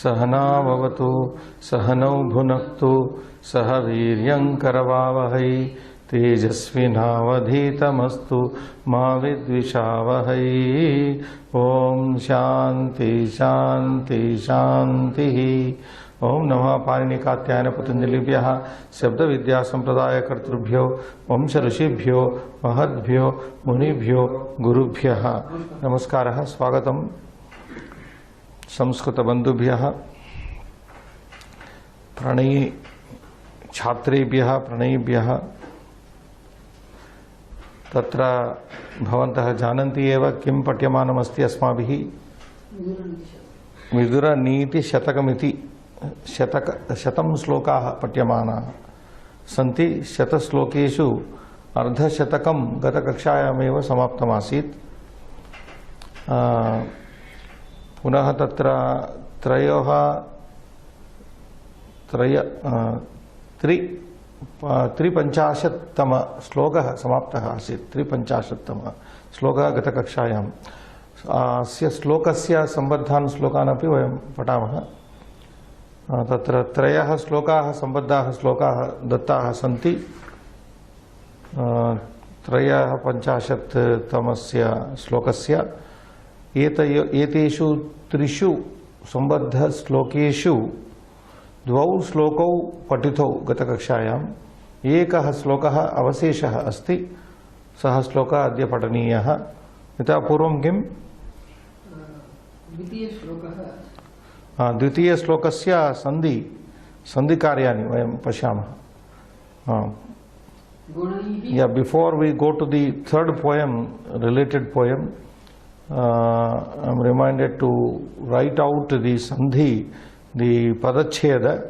सहना भवतु सहनौ भुनक्तु सह वीर्यं करवावहै तेजस्विनावधीतमस्तु मा विद्विषावहै। ओम शांति शांति शांति। ओम नमः पाणिनिकात्यायन पतंजलिभ्यः शब्द विद्या संप्रदाय कर्तृभ्यो वंश ऋषिभ्यो महद्भ्यो मुनिभ्यो गुरुभ्यः नमस्कारः। स्वागतम् संस्कृत बंधुभ्यः प्रणयी छात्रेभ्यः प्रणयीभ्यः। तत्र भवन्तः जानन्ति एव किं पठ्यमानमस्ति अस्माभिः। विदुरनीतिशतकमिति शतं श्लोकाः पठ्यमानाः सन्ति। शतश्लोकेषु अर्धशतकं गतकक्षायामेव समाप्तमासीत्। पुनः तत्र त्रिपञ्चाशत्तम श्लोकः समाप्तः आसीत्। त्रिपञ्चाशत्तम श्लोकः गतकक्षायाम्। अस्य श्लोकस्य सम्बद्धान् श्लोकान् अपि वयं पठामः। तत्र त्रयः श्लोकाः सम्बद्धाः श्लोकाः दत्ताः सन्ति। त्रयःपञ्चाशत्तमस्य श्लोकस्य एतेषु त्रिषु सम्बद्धश्लोकेषु द्वौ श्लोकौ पठितौ गतकक्षायाम्। एकः श्लोकः अवशेषः अस्ति। सः श्लोकः अद्य पठनीयः। इतः पूर्वं किं द्वितीयश्लोकस्य सन्धिकार्याणि वयं पश्यामः। Before we go to the third poem, related poem, I am reminded to write out the sandhi, the padacheda,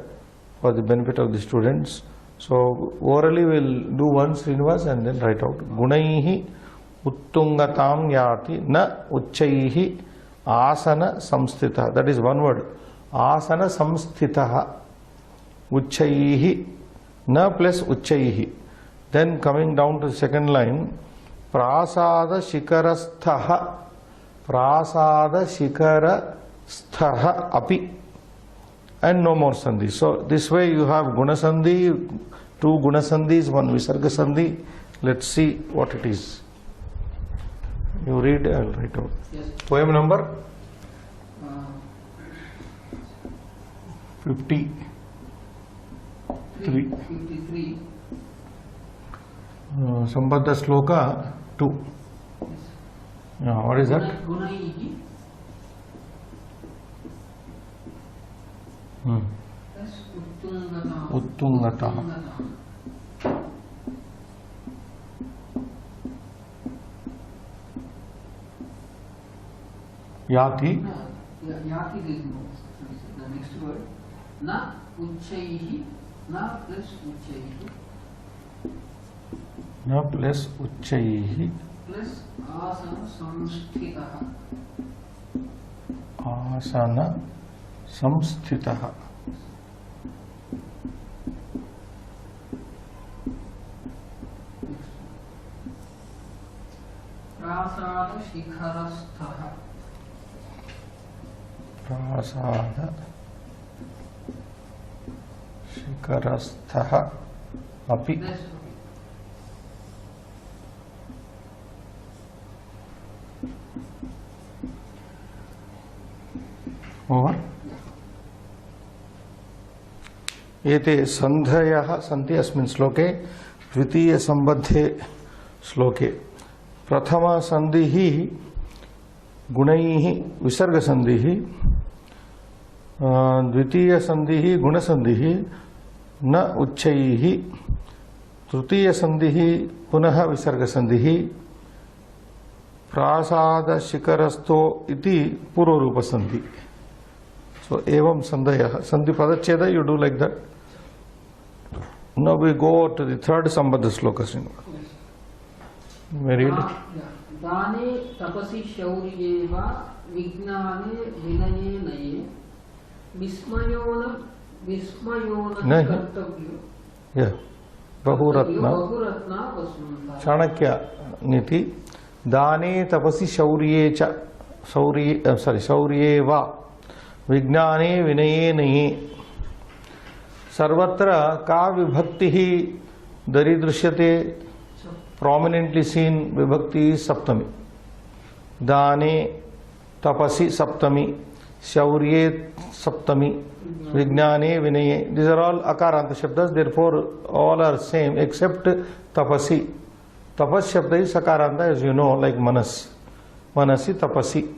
for the benefit of the students. So orally we will do one Srinivas and then write out. Gunaihi uttungatam yati na uchchaihi asana samstitah. That is one word. Asana samstitah. Uchchaihi na plus uchchaihi. Then coming down to the second line, prasada shikarasthaha. Prasada shikara sthaha api, and no more sandhi. So this way you have guna sandhi, two guna sandhis, one visarga sandhi. Let's see what it is. You read, I'll write out. Yes. Poem number 53. Sambandha shloka 2. What is that? Uttungata. Yati. Yati is the next word. Na uchchaihi. Na plus uchchaihi. Na plus uchchaihi. Plus asana samsthitaha. Asana samsthitaha. Prasada shikharasthaha. Prasada shikarasthaha api. Over. एते सन्धयः सन्ति अस्मिन् श्लोके। द्वितीय सम्बद्धे श्लोके प्रथम सन्धिः गुणैः विसर्ग सन्धिः, द्वितीय सन्धिः गुण सन्धिः न उच्चैः, तृतीय सन्धिः पुनः विसर्ग सन्धिः, प्रासाद शिखरस्थो इति पूर्वरूप सन्धि। So evam sandhayah. Sandhi padacheda, you do like that. Now we go to the third sambandha shloka. May read it. Dane tapasi shauriyeva vignane vinaye naye vismayona kartavyo. Yeah. Bahuratna Chanakya niti Dane tapasi shauriyeva विज्ञाने विनये नये। सर्वत्र का विभक्ति ही दरीदृश्यते, prominently seen vibhakti is saptami. दाने tapasi saptami, shaurye saptami, vijnane vinaye. These are all akaranta shabdas, therefore all are same except tapasi. Tapas shabda is sakaranta, as you know, like manas. Manasi tapasi.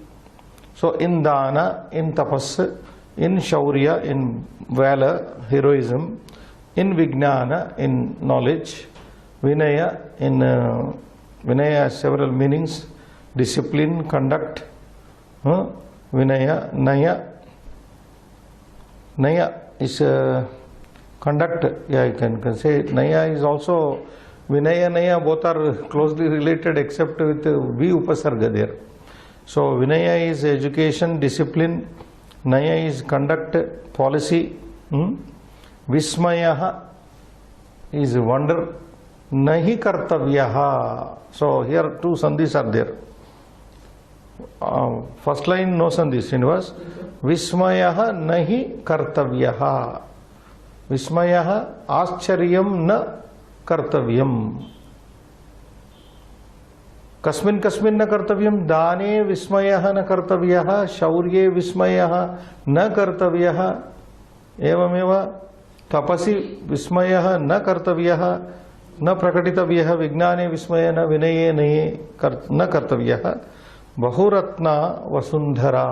So in dana, in tapas, in shaurya, in valor, heroism, in vijnana, in knowledge, vinaya, in vinaya has several meanings: discipline, conduct, vinaya, naya. Naya is conduct. Yeah, you can say naya is also vinaya, naya, both are closely related except with v upasarga there. So vinaya is education, discipline, naya is conduct, policy, vismayaha is wonder, nahi kartavyaha. So here two sandhis are there. First line no sandhi, Srinivas. Vismayaha nahi kartavyaha. Vismayaha ascharyam na kartavyam. कस्मिन् कस्मिन् न कर्तव्यम, दाने विस्मयः न कर्तव्यः, शौर्ये विस्मयः न कर्तव्यः, एवमेव तपसि विस्मयः न कर्तव्यः, न प्रकटितव्यः, विज्ञाने विस्मयः न विनये नये न कर्तव्यः। बहुरत्ना वसुंधरा,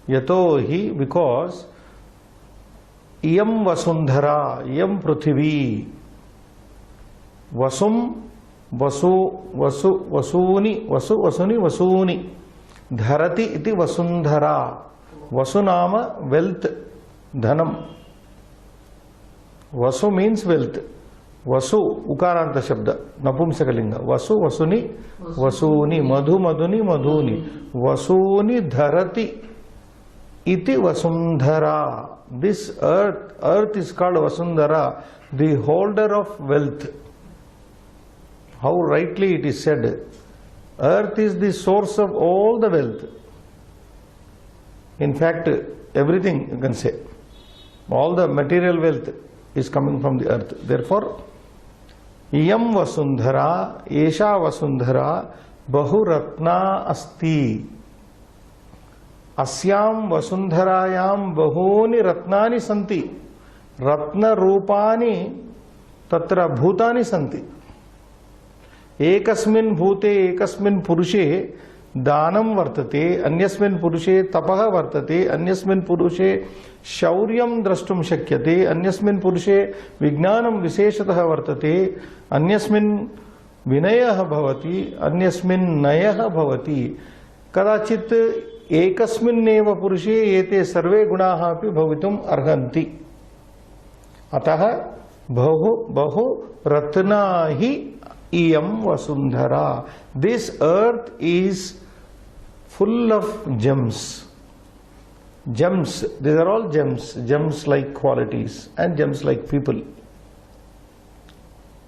यतो हि बिकॉज इयं वसुंधरा, इयं पृथिवी, वसुम वसु वसु वसूनि वसु वसुनि वसूनि, धरति इति वसुंधरा। वसु नाम वेल्थ, धनम। वसु मीन्स वेल्थ। वसु उकारांत शब्द, नपुंसकलिंग। वसु वसुनि वसूनि, मधु मधुनि मधुनि, वसूनि धरति इति Vasundhara. This earth is called Vasundhara, the holder of wealth. How rightly it is said, earth is the source of all the wealth. In fact, everything you can say, all the material wealth is coming from the earth. Therefore, iyam vasundhara, esha vasundhara, bahuratna asti. Asyam vasundharayam bahuni ratnani santi. Ratna rupani tatra bhutani santi. एकस्मिन् भूते एकस्मिन् पुरुषे दानं वर्तते, अन्यस्मिन् पुरुषे तपः वर्तते, अन्यस्मिन् पुरुषे शौर्यं द्रष्टुं शक्यते, अन्यस्मिन् पुरुषे विज्ञानं विशेषतः वर्तते, अन्यस्मिन् विनयः भवति, अन्यस्मिन् नयः भवति. कदाचित् एकस्मिन्नेव पुरुषे एते सर्वे गुणाः अपि भवितुम् अर्हन्ति. अतः बहु रत्ना हि iyam vasundhara. This earth is full of gems. Gems, these are all gems. Gems like qualities and gems like people.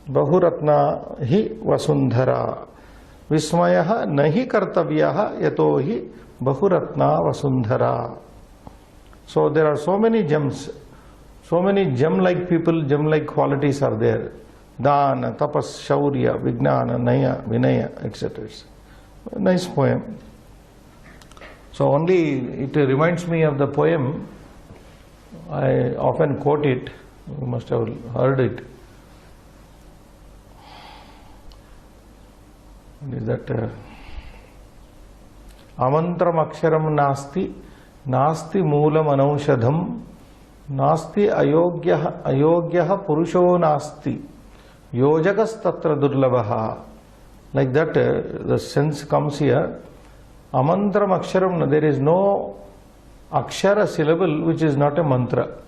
Bahuratna hi vasundhara. Vismayaha nahi kartavyaha yato hi bahuratna vasundhara. So there are so many gems, so many gem like people, gem like qualities are there. Dana, tapas, shaurya, vijnana, naya, vinaya, etc. Nice poem. So only it reminds me of the poem. I often quote it. You must have heard it. Is that amantram aksharam nasti, nasti moolam anaushadham, nasti ayogyah purusho nasti, yojakas tatra durlabhaha. Like that, the sense comes here. Amantram aksharam, there is no akshara syllable which is not a mantra.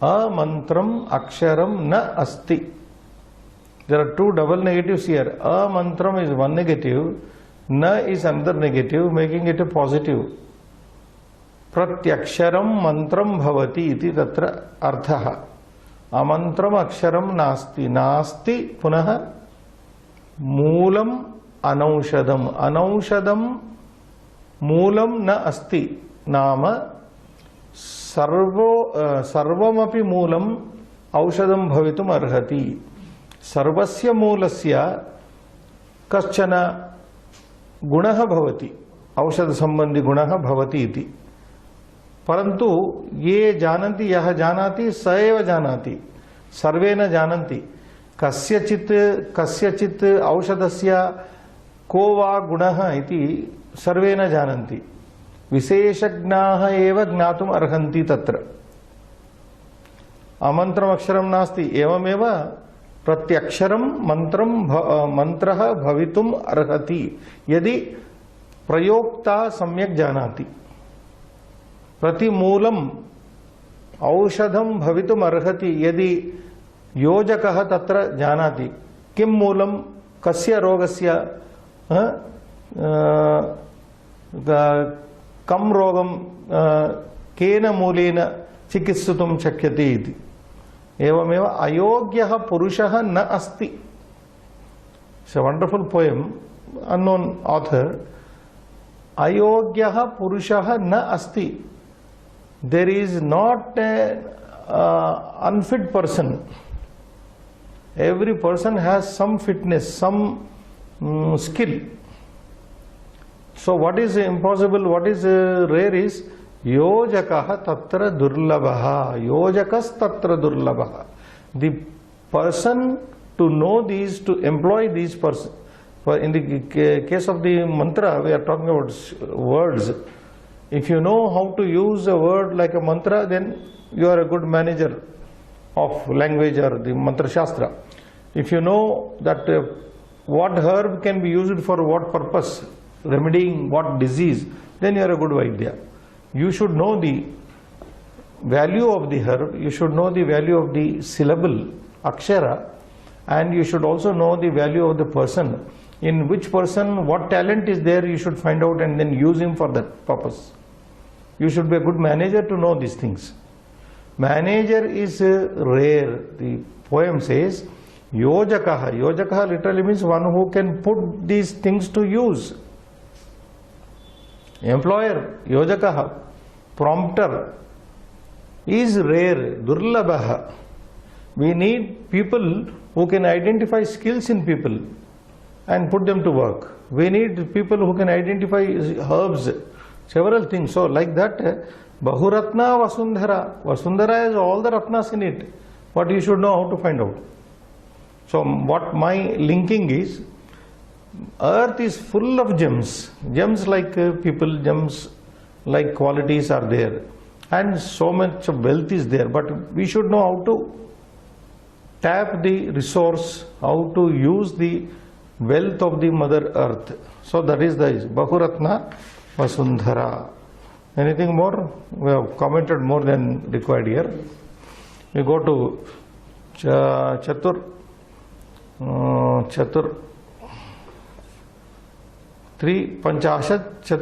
Amantram aksharam na asti. There are two double negatives here. Amantram is one negative, na is another negative, making it a positive. Pratyaksharam mantram bhavati iti tatra arthaha. Amantram aksharam nasti. Nasti punaha moolam anaushadam. Anaushadam moolam na asti. Nama सर्वमपि मूलम् औषधं भवितुम् अर्हति. सर्वस्य मूलस्य कश्चन गुणः भवति, औषधसम्बन्धी गुणः भवति इति. परन्तु ये जानन्ति, यः जानाति स एव जानाति, सर्वे न जानन्ति. कस्यचित् औषधस्य को वा गुणः इति सर्वे न जानन्ति. विशेषज्ञाः एव ज्ञातुम् अर्हन्ति. तत्र अमन्त्रमक्षरं नास्ति. एवमेव प्रत्यक्षरं मन्त्रः भवितुम् अर्हति यदि प्रयोक्ता सम्यक् जानाति. प्रतिमूलम् औषधं भवितुम् अर्हति यदि योजकः तत्र जानाति. किं मूलं, कस्य रोगस्य, कं रोगं केन मूलेन चिकित्सितुं शक्यते इति. एवमेव अयोग्यः पुरुषः न अस्ति. It's a wonderful poem, unknown author. अयोग्यः पुरुषः न अस्ति. There is not unfit person. Every person has some fitness, some skill. So what is impossible, what is rare is योजकः तत्र दुर्लभः, योजकस् तत्र दुर्लभः. The person to know these, to employ these person. In the case of the mantra, we are talking about words. If you know how to use a word like a mantra, then you are a good manager of language or the mantra shastra. If you know that what herb can be used for what purpose, remedying what disease, then you are a good Vaidya. You should know the value of the herb, you should know the value of the syllable, akshara, and you should also know the value of the person. In which person, what talent is there, you should find out and then use him for that purpose. You should be a good manager to know these things. Manager is rare. The poem says, Yojakaha. Yojakaha literally means one who can put these things to use. Employer, Yojakaha, prompter, is rare, Durlabaha. We need people who can identify skills in people and put them to work. We need people who can identify herbs, several things. So like that, Bahuratna Vasundhara. Vasundhara has all the Ratnas in it, but you should know how to find out. So what my linking is, earth is full of gems. Gems like people, gems like qualities are there. And so much wealth is there. But we should know how to tap the resource, how to use the wealth of the Mother Earth. So that is the Bahuratna Vasundhara. Anything more? We have commented more than required here. We go to Chatur 350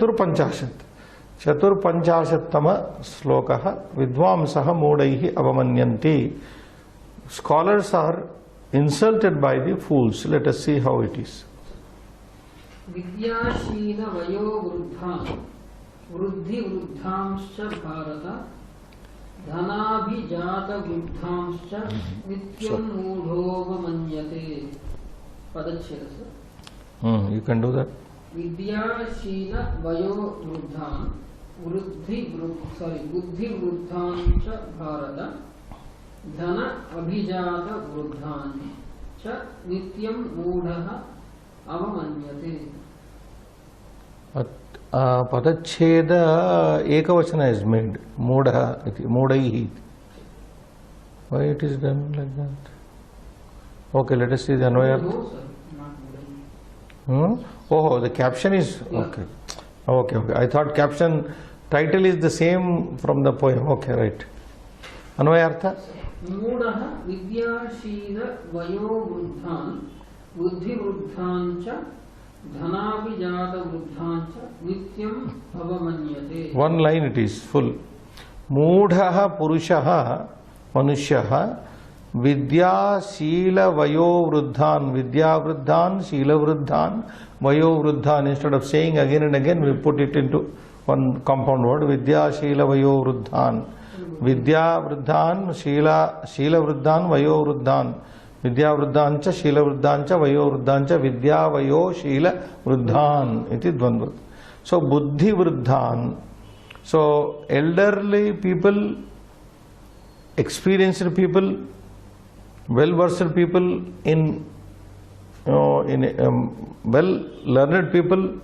चतुर्पञ्चाशत्तम श्लोकः विद्वांसः मूढैः अवमन्यन्ते. Scholars are insulted by the fools. Let us see how it is. विद्याशील वयो वृद्धान् वृद्धि वृद्धांश्च भारत धनाभिजात वृद्धांश्च नित्यं मूढोऽवमन्यते. पदच्छेदः. You can do that. विद्याशील वयो वृद्धान् बुद्धि वृद्धान् च भारत धन अभिजात वृद्धान् च नित्यं मूढः अवमन्यते. पदच्छेद एकवचन is made. Moodha iti, moodaihi. Why it is done like that? Okay, let us see the Anvayartha. Oh, the caption is okay. Okay. I thought caption title is the same from the poem. Okay, right. Anvayartha. मूढः विद्याशील वयो वृद्धान् बुद्धि वृद्धान् च धनाभिजात वृद्धान् च नित्यम् अवमन्यते. One line it is full. मूढः पुरुषः मनुष्यः विद्याशील वयो वृद्धान्, विद्या वृद्धान्, शील वृद्धान्, vayo vruddhan. Instead of saying again and again, we put it into one compound word, Vidya, Shila, Vayo, Vruddhan. Vidya, Vruddhan, Shila, Vruddhan, Vayo, Vruddhan. Vidya, Vruddhan cha, Shila, Vruddhan cha, Vayo, Vruddhan cha, Vidya, Vayo, Shila, Vruddhan. Iti Dvandva. So, Buddhi, Vruddhan. So, elderly people, experienced people, well-versed people in well-learned people.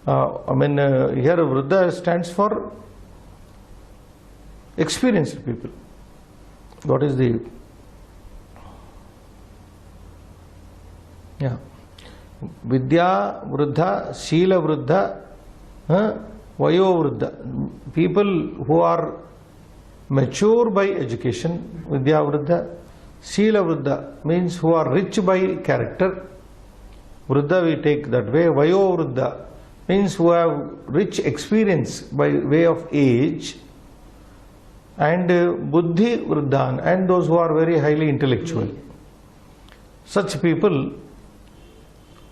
Here Vruddha stands for experienced people. What is the Vidya Vruddha, Shila Vruddha, Vayo Vruddha. People who are mature by education, Vidya Vruddha. Shila Vruddha means who are rich by character. Vruddha we take that way. Vayo Vruddha means who have rich experience by way of age. And Buddhi Vruddhan, and those who are very highly intellectual. Such people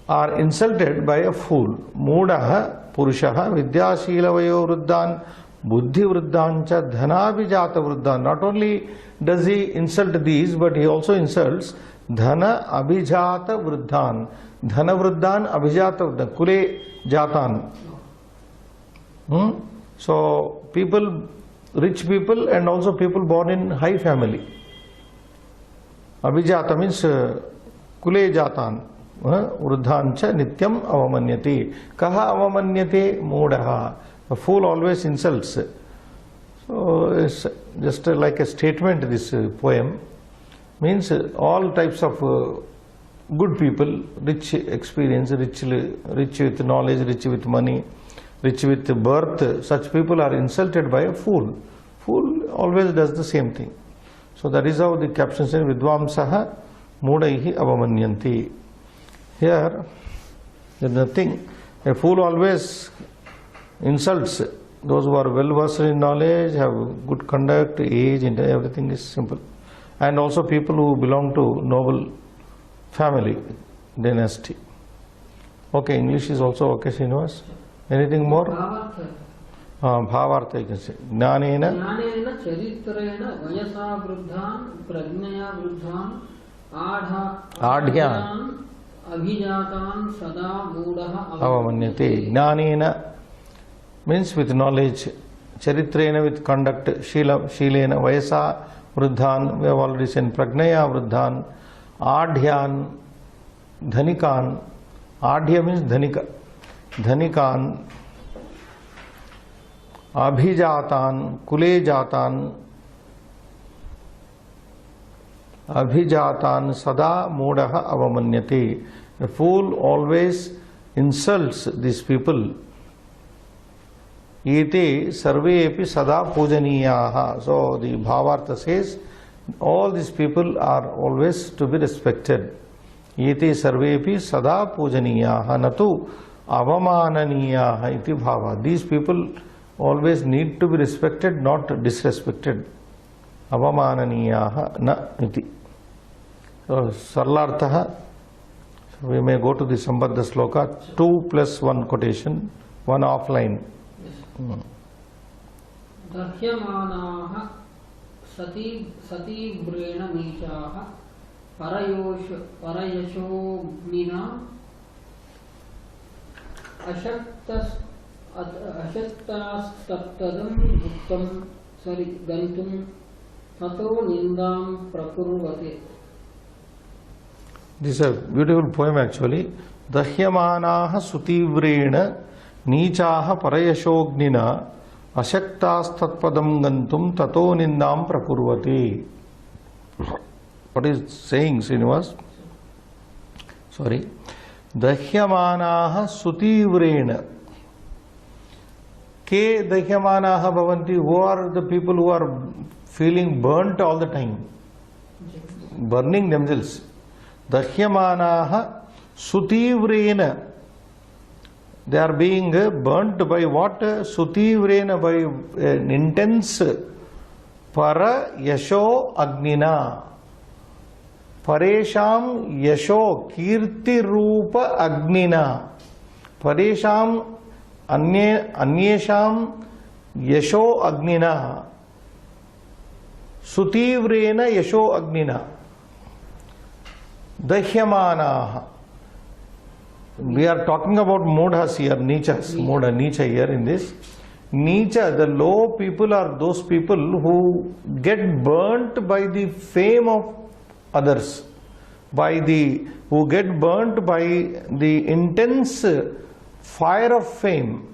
are insulted by a fool. Mudaha Purushaha Vidya Shila Vayo Vruddhan Buddhi Vruddhancha Dhanabhijata Vruddhan. Not only does he insult these, but he also insults Dhana Abhijata Vruddhan. Dhana Vruddhan Abhijata Vruddhan. Kule Jatan. So people, rich people and also people born in high family. Abhijata means Kule Jatan. Vruddhancha Nityam Avamanyati. Kaha Avamanyate Mudaha. A fool always insults. So it's just like a statement, this poem. Means all types of good people, rich experience, rich with knowledge, rich with money, rich with birth, such people are insulted by a fool. Fool always does the same thing. So that is how the caption says, Vidvamsaha Mudaihi Avamanyanti. Here, there is nothing. A fool always insults those who are well versed in knowledge, have good conduct, age, and everything is simple. And also people who belong to noble family, dynasty. Okay, English is also okay, Srinivas. Anything more? Bhavartha you can say. Jnanena Charitrena Vayasa Vruddhan Pragnaya Vruddhan Adhyan Abhijatan Sada Mudaha Avamanyate. Jnanena means with knowledge, Charitrena with conduct, Shilena, Vayasa Vruddhan, we have already seen Pragnaya Vruddhan, Adhyan, Dhanikan. Adhya means Dhanika. Dhanikan, Abhijatan, Kule Jatan, Abhijatan Sada Mudaha Avamanyate. A fool always insults these people. Ete sarve epi sada pujaniyaha. So the Bhavartha says, all these people are always to be respected. Ete sarve epi sada pujaniyaha natu avamananiyaha iti bhava. These people always need to be respected, not disrespected. Avamananiyaha na iti. So sarlarthaha. So we may go to the Sambandha Sloka, 2+1 quotation, one offline. Dahyamanaha sati brena nichaha parayashomina ashaktastatadam bhuktam gantum tato nindam prakurvate. This is a beautiful poem actually. Dahyamanaha sutivrena Nichaha parayashognina ashaktastatpadam gantum tato nindam prakurvati. What is saying, Srinivas? Sorry. Dahyamanaha sutivrena. Ke dahyamanaha bhavanti. Who are the people who are feeling burnt all the time? Burning themselves. Dahyamanaha sutivrena. They are being burnt by what? Sutivrena, by an intense para yasho agnina. Paresham yasho kirti rupa agnina. Paresham अन्येषां यशो अग्निना सुतीव्रेण यशो अग्निना दह्यमानाः. We are talking about modhas here, nichas, modha, nicha here in this. Nicha, the low people are those people who get burnt by the fame of others, who get burnt by the intense fire of fame,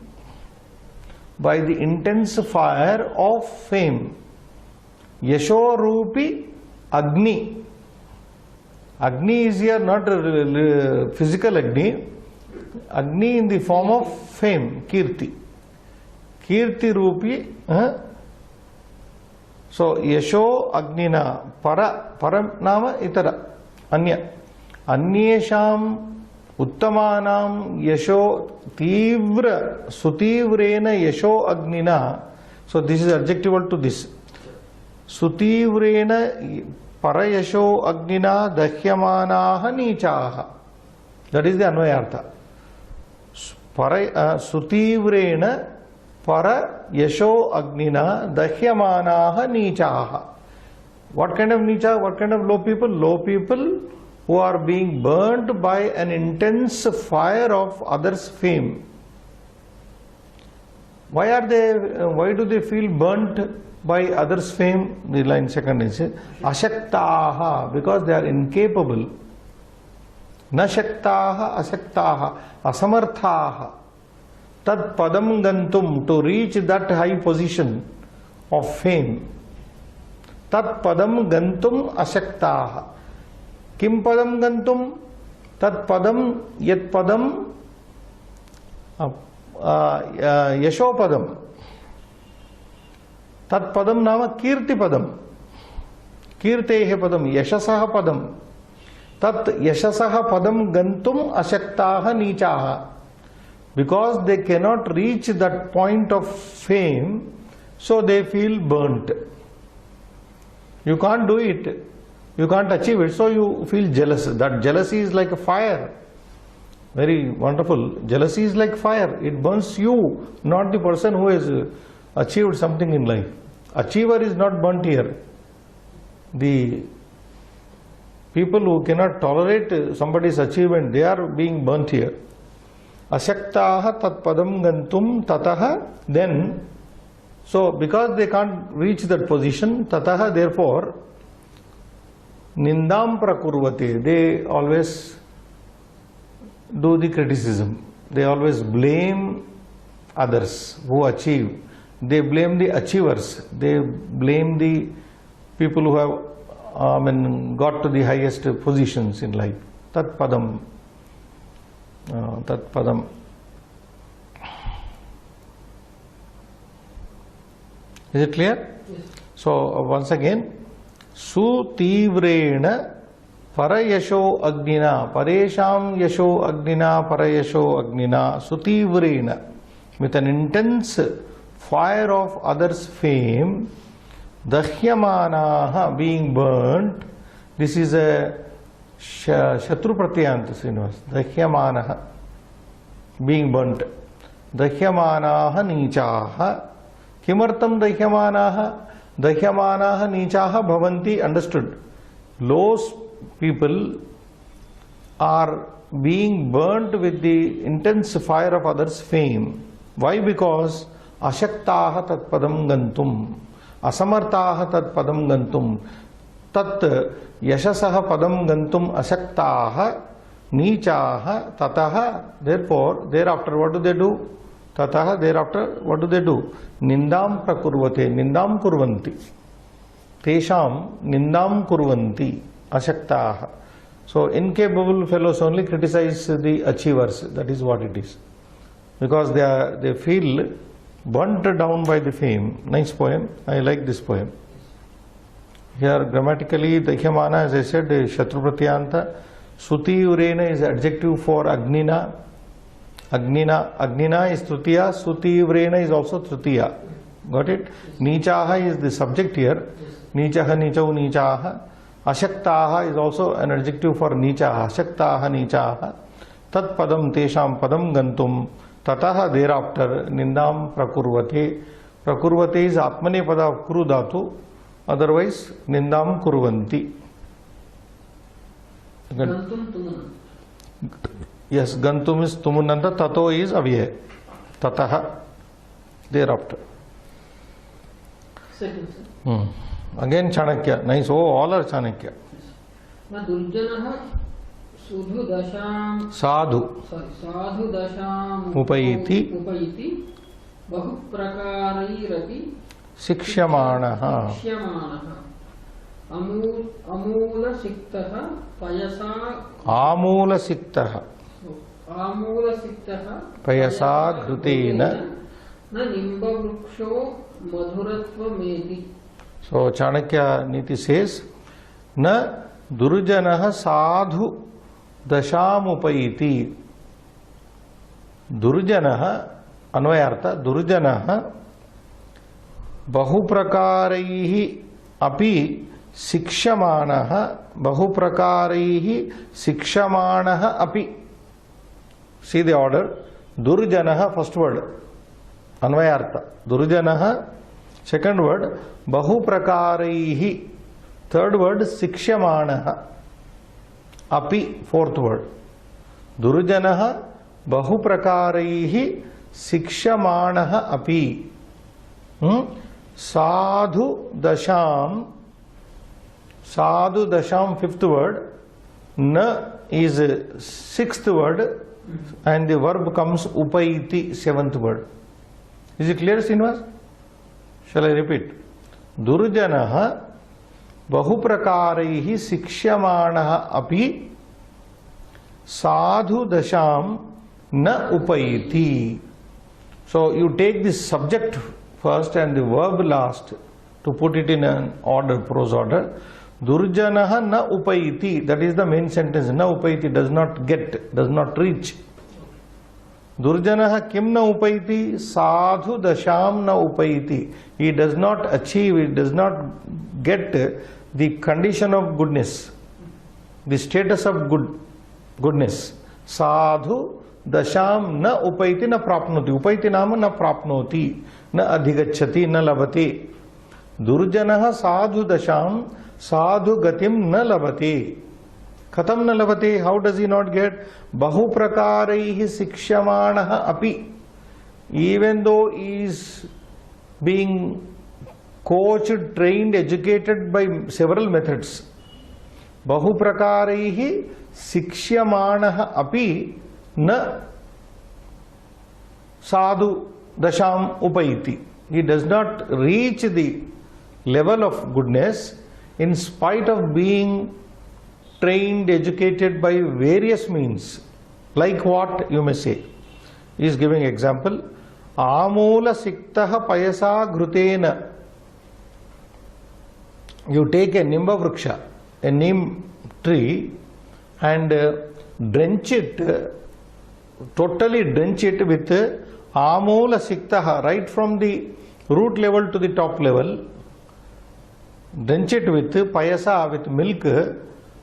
by the intense fire of fame. Yasho Rupi Agni. Agni is here not a physical Agni. Agni in the form of fame, Kirti. Kirti Rupi. So, Yasho Agnina, Param Nama Itara, Anya. Anyesham Uttamanam Yasho Tivra Sutivrena Yasho Agnina. So, this is adjectival to this. Sutivrena Parayasho Agnina Dahyamanaha Nichaha. That is the Anvayartha. Sutivrena Parayasho Agnina Dahyamanaha Nichaha. What kind of Nicha? What kind of low people? Low people who are being burnt by an intense fire of others' fame. Why do they feel burnt by others' fame? The line second is Ashaktaha, because they are incapable. Nashaktaha, Ashaktaha, Asamarthaha. Tat padam gantum, to reach that high position of fame. Tat padam gantum ashaktaha. Kim padam gantum? Tat padam, yat padam, yasho padam. Tat padam nama kirti padam. Kirtehe padam, yashasaha padam. Tat yashasaha padam gantum ashaktaha nichaha. Because they cannot reach that point of fame, so they feel burnt. You can't do it. You can't achieve it, so you feel jealous. That jealousy is like a fire. Very wonderful. Jealousy is like fire. It burns you, not the person who has achieved something in life. Achiever is not burnt here. The people who cannot tolerate somebody's achievement, they are being burnt here. Ashaktaha tat padam gantum tataha, then, so because they can't reach that position, tataha, therefore, nindam prakurvate, they always do the criticism. They always blame others who achieve. They blame the achievers. They blame the people who have got to the highest positions in life. Tat padam. Tat padam. Is it clear? Yes. So once again, Sutivrena Parayasho Agnina, Paresham Yasho Agnina, Parayasho Agnina, Sutivrena, with an intense fire of others' fame, Dahyamanaha, being burnt. This is a Shatru Pratyanta, Srinivas. Dahyamanaha, being burnt. Dahyamanaha Nichaha. Kimartam Dahyamanaha? Dahyamanaha Nichaha Bhavanti, understood. Low people are being burnt with the intense fire of others' fame. Why? Because Ashaktaha tat padam gantum, Asamartaha tat padam gantum, tat yashasaha padam gantum ashaktaha nichaha tataha. Therefore, thereafter what do? Tataha, thereafter what do? Nindam prakurvate, nindam kurvanti. Tesham nindam kurvanti, ashaktaha. So incapable fellows only criticize the achievers. That is what it is. Because they feel burnt down by the fame. Nice poem. I like this poem. Here grammatically, Dahyamana, as I said, Shatru Pratyanta. Suti Urena is adjective for Agnina. Agnina is Tritiya. Suti Urena is also Tritiya. Got it? Nichaha is the subject here. Nichaha, Nichau, Nichaha. Ashaktaha is also an adjective for Nichaha. Ashaktaha, Nichaha. Tat padam tesham padam gantum. tatah thereafter nindam prakurvate. Prakurvate is atmanepada of kuru dhatu, otherwise nindam kurvanti. Gantum tumun. Yes, gantum is tumunanta, tato is avyaya. Tatah thereafter. Second, sir. Again Chanakya. Nice. Oh, all are Chanakya. Durjanah Sudhu Dasham. Sadhu. Sadhu Dasham Upayiti. Bahu Prakarairapi Shikshamanaha. Amula Siktaha Payasa. Amula Siktaha. Amula Siktaha Payasa Grutena. Na Nimba Vruksho Madhuratva Meti. So Chanakya Niti says, Na Durjanaha Sadhu Dasham Upayiti. Durjanaha, Anvayartha, Durjanaha Bahuprakaraihi Api Shikshamanaha Bahuprakaraihi Shikshamanaha Api. See the order. Durjanaha, first word. Anvayartha. Durjanaha, second word. Bahuprakaraihi. Third word. Shikshamanaha. Api, fourth word. Durjanaha Bahuprakaraihi Shikshamanaha Api. Sadhu Dasham. Sadhu Dasham, fifth word. Na is sixth word. And the verb comes Upayiti, seventh word. Is it clear, Srinivas? Shall I repeat? Durjanaha Bahuprakaraihi Shikshamanaha Api Sadhu Dasham Na Upayiti. So you take this subject first and the verb last to put it in an order, prose order. Durjanaha na upayiti, that is the main sentence. Na upayiti, does not get, does not reach. Durjanaha kim na upayiti, sadhu dasham na upayiti. He does not achieve, he does not get the condition of goodness, the status of goodness. Sadhu dasham na upayiti na prapnoti. Upayiti nama na prapnoti, na adhigacchati, na labati. Durjanaha sadhu dasham sadhu gatim na labati. Khatam na labati. How does he not get? Bahu prakaraihi shikshamanaha api. Even though he is being coached, trained, educated by several methods. Bahu prakaraihi shikshamanaha api na sadhu dasham upayiti. He does not reach the level of goodness in spite of being trained, educated by various means. Like what, you may say? He is giving example. Amula siktaha payasa grutena. You take a nimba vriksha, a neem tree, and drench it, totally drench it with amula siktaha, right from the root level to the top level. Drench it with payasa, with milk,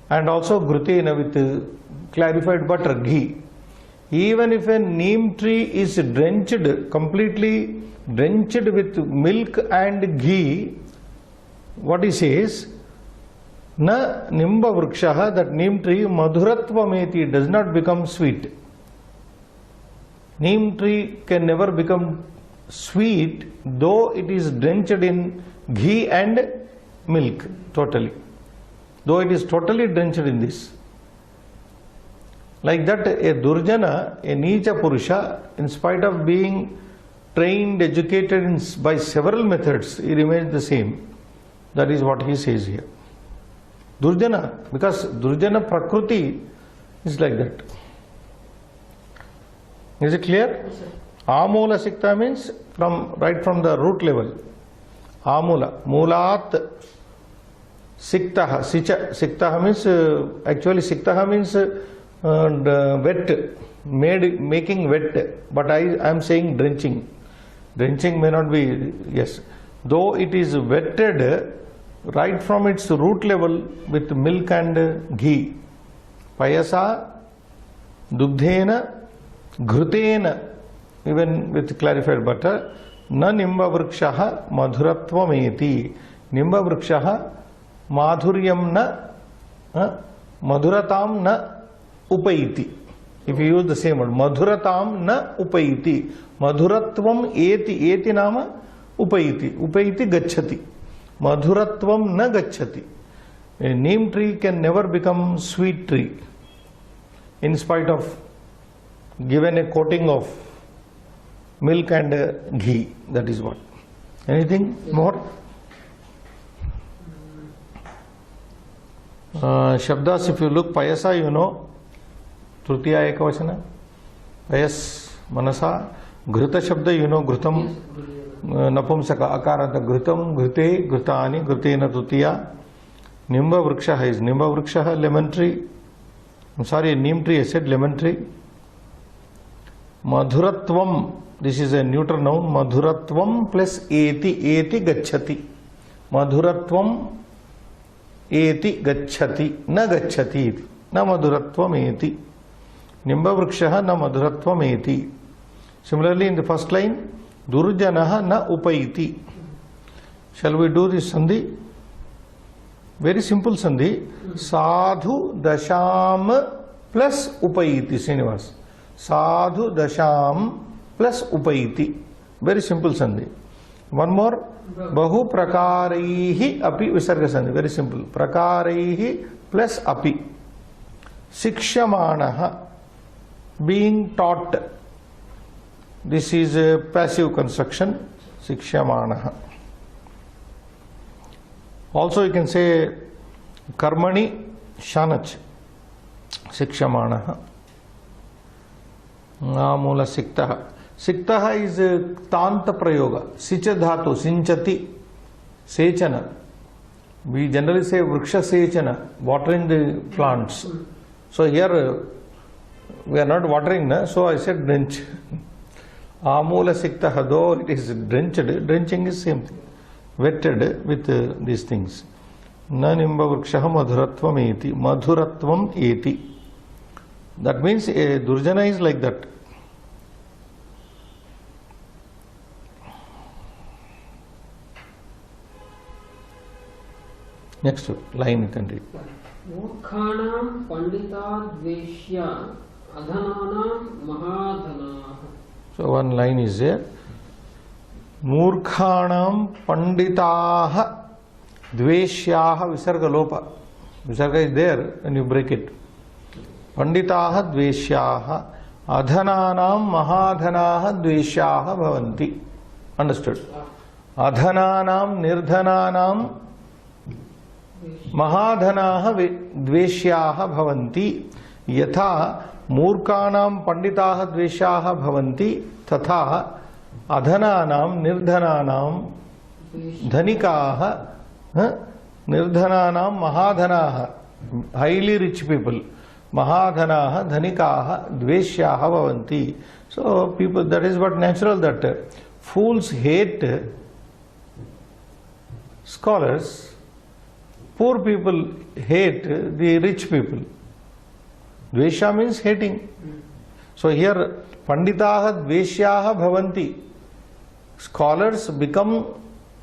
and also grutena, with clarified butter, ghee. Even if a neem tree is drenched, completely drenched with milk and ghee, what he says, na nimba vrikshaha, that neem tree, madhuratva meti, does not become sweet. Neem tree can never become sweet, though it is drenched in ghee and milk totally, though it is totally drenched in this. Like that, a durjana, a nicha purusha, in spite of being trained, educated by several methods, he remains the same. That is what he says here. Durjana, because durjana prakriti is like that. Is it clear? Yes, sir. Amula sikta means right from the root level. Amula, mulat siktaha. Siktaha means, actually siktaha means wet, making wet, but I am saying drenching. Drenching may not be, yes. Though it is wetted right from its root level with milk and ghee. Payasa, dugdhena, ghrutena. even with clarified butter. Na nimba vrikshaha madhuratvam nimba vrikshaha madhuryam na madhuratam na upayiti. If you use the same word, madhuratam na upayiti. Madhuratvam eti nama upayiti. Upayiti gacchati. Madhuratvam na gacchati. A neem tree can never become sweet tree in spite of given a coating of milk and ghee. That is what. Anything more? Shabdas, if you look, payasa, you know, Trutiya ekavachana, payas, manasa, ghrita shabda, you know, ghritam, napumsaka, akaranta, ghritam, ghrite, ghritaani, ghriteena trutiya. Nimba vrikshaha is nimba vrikshaha, lemon tree. I'm sorry, neem tree, I said lemon tree. Madhuratvam, this is a neuter noun, madhuratvam plus eti gacchati. Madhuratvam eti gacchati, na gacchati, na madhuratvam eti. Nimba vrikshaha na madhuratvam eti. Similarly, in the first line, durjanaha na upayiti. Shall we do this sandhi? Very simple sandhi. Sadhu dasham plus upayiti, Srinivas. Sadhu dasham plus upayiti. Very simple sandhi. One more. Bahu prakaraihi api visarga sandhi. Very simple. Prakaraihi plus api. Shikshamanaha, being taught. This is a passive construction. Shikshamanaha. Also you can say karmani shanach. Shikshamanaha. Namula siktaha. Siktaha is a tanta prayoga. Sicha dhatu, sinchati, sechana. We generally say vriksha sechana, watering the plants. So here we are not watering, na? So I said drench. Amula siktaha, though it is drenched, drenching is same thing. Wetted with these things. Na nimba vrikshaha madhuratvam eti. Madhuratvam eti. That means a durjana is like that. Next line you can read. Murkhanam pandita dveshya adhananam mahadhanaha. So one line is there. Murkhanam panditaha dveshyaha visarga lopa. Visarga is there and you break it. Panditaha dveshyaha adhananam mahadhanaha dveshyaha bhavanti. Understood? Adhananam nirdhananam mahadhanaha dveshyaha bhavanti. Yatha murkanam panditaha dveshyaha bhavanti tatha adhananam nirdhananam dhanikaha nirdhananam mahadhanaha, highly rich people, mahadhanaha dhanikaha dveshyaha bhavanti. So people, that is what natural, that fools hate scholars. Poor people hate the rich people. Dvesha means hating. So here, panditaha dveshyaha bhavanti. Scholars become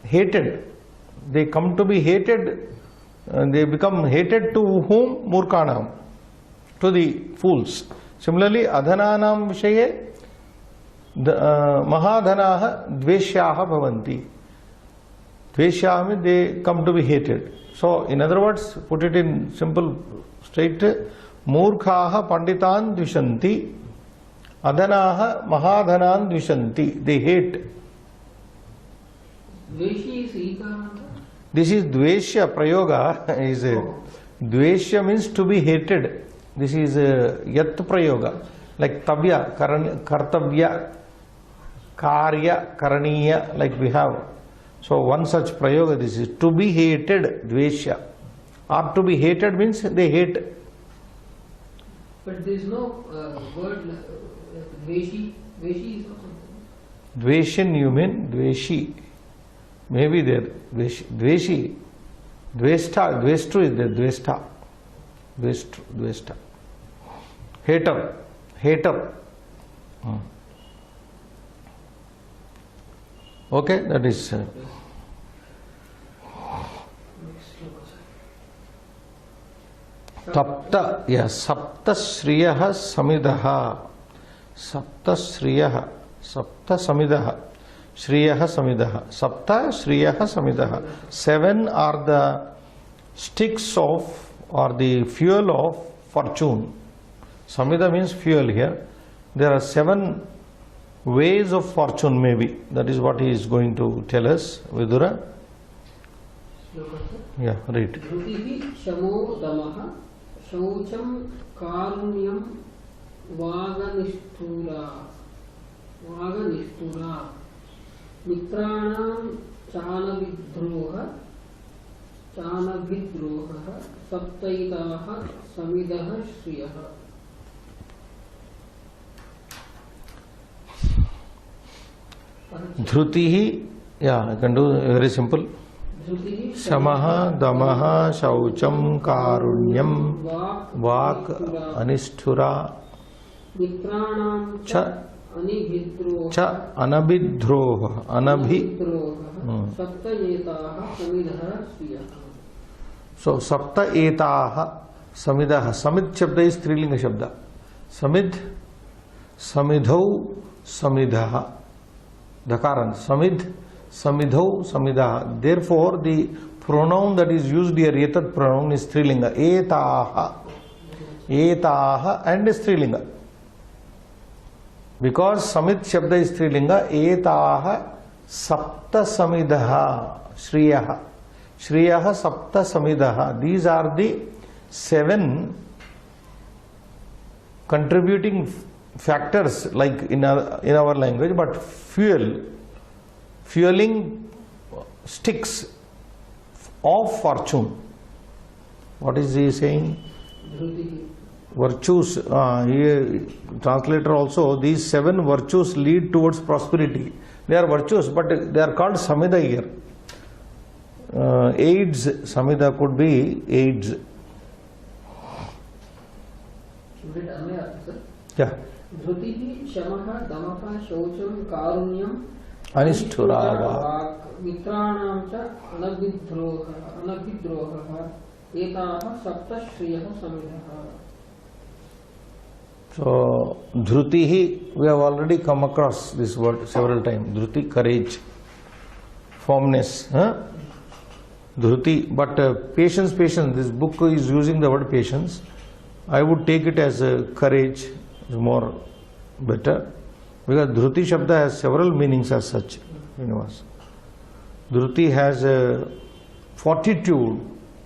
hated. They come to be hated. They become hated to whom? Murkanam. To the fools. Similarly, adhananam vishaye mahadhanaha dveshyaha bhavanti. Dveshyaha means they come to be hated. So, in other words, put it in simple, straight, murkhaha panditan dvishanti, adhanaha mahadhanan dvishanti. They hate. Dveshi is ikaranta. This is dveshya prayoga. Dveshya means to be hated. This is yat prayoga. Like tavya, kartavya, karya, karaniya, like we have. So one such prayoga, this is to be hated, dveshya. Or to be hated means they hate. But there is no word dveshi. Dveshi is not something. Dveshin you mean? Dveshi. Maybe there. Dveshi. Dvesta. Dvestru is there. Dvesta. Dvestru. Dvesta. Hater. Hater. Okay, that is. Next sloka, sir. Sapta, yes, Sapta Shriyah Samidaha. Sapta Shriyah, Sapta Samidaha. Shriyah Samidaha. Sapta Shriyah Samidaha. 7 are the sticks of or the fuel of fortune. Samida means fuel here. There are 7 ways of fortune, maybe. That is what he is going to tell us. Vidura? Sloka, sir. Yeah, read. Dhrutihi shamo damaha shaucham karunyam vaganishthura mitranam chanavidroha saptaitaha samidaha shriyaha. Dhrutihi, yeah, I can do very simple. Dhrutihi Shamaha, Damaha, Shaucham, Karunyam, Vak, Anisthura, mitranam Cha, anibhidroha Cha, Anabidroha, Anabhi. saptayetaha samidaha shriyaha. So, Sapta Etaha, Samidaha. Samid Shabda is Strilinga Shabda. Samid, Samidhau, Samidaha. Dakaran. Samid, Samidhau, Samidaha. Therefore, the pronoun that is used here, Etat pronoun, is Strilinga. Etaha. Etaha and Strilinga. Because Samid Shabda is Strilinga, Etaha Sapta Samidaha Shriyaha. Shriyaha Sapta Samidaha. These are the 7 contributing factors, like in our language, but fueling sticks of fortune. What is he saying? Dhrutihi. Virtues. Here, translator also, these 7 virtues lead towards prosperity. They are virtues, but they are called Samida here. AIDS, Samida could be AIDS. Read Amaya, sir. Yeah. Dhrutihi shamaha damaha shaucham karunyam Anisthura mitranam cha anabidroha etaha sapta shriyaha samidaha. So, Dhrutihi, we have already come across this word several times. Dhruti, courage, firmness. Dhruti, but patience, this book is using the word patience. I would take it as courage, is more better. Because Dhruti Shabda has several meanings as such. Dhruti has fortitude,